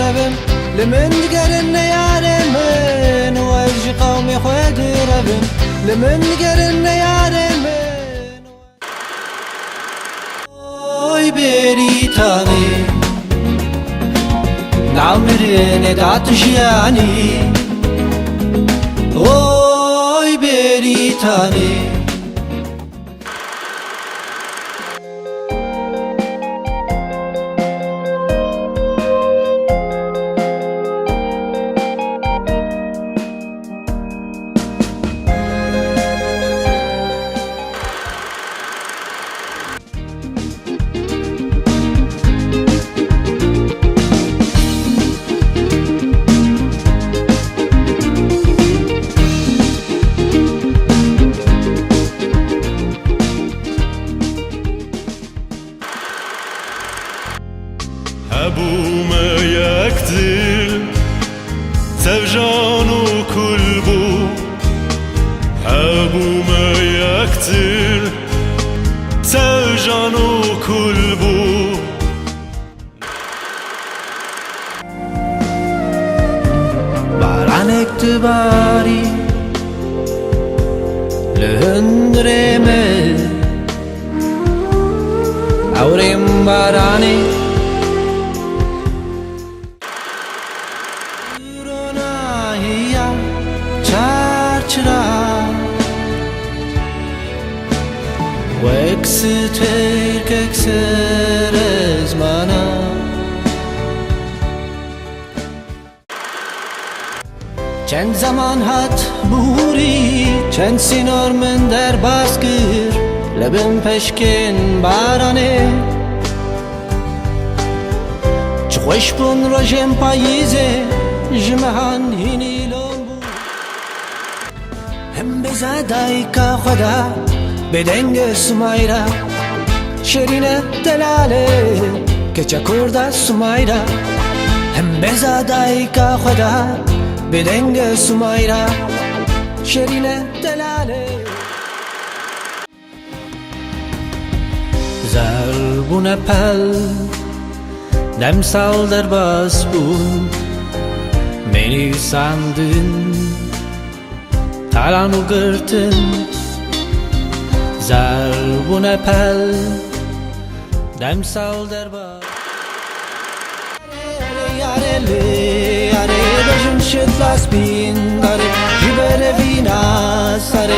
ربن لمن قرن ياري من وجه قومي خود ربن لمن قرن ياري من اوي بريتاني نعمرني دعتشياني اوي بريتاني هبومه یک دل سوژان و کل بو هبومه یک دل سوژان و کل بو باران اکتباری لهندرمه اوریم بارانی وكستير ككسر زمانا چند زمان هات بوری چند سینار من در باسکر لبن پشکن بارانه چه خوش بون روژم پاییزه جمهان هینی لومبو هم بزادای که خدا بدنگ سمایرا شیرین دلاله که چکرده سمایرا هم بزادای که خدا بدنگ سمایرا شیرین دلاله زربون پل دم سال در باز بون منی ساندن تالانو گرتن زربون پل دم سال در با یاره بجن شد لاس بین داره جبر وینا سره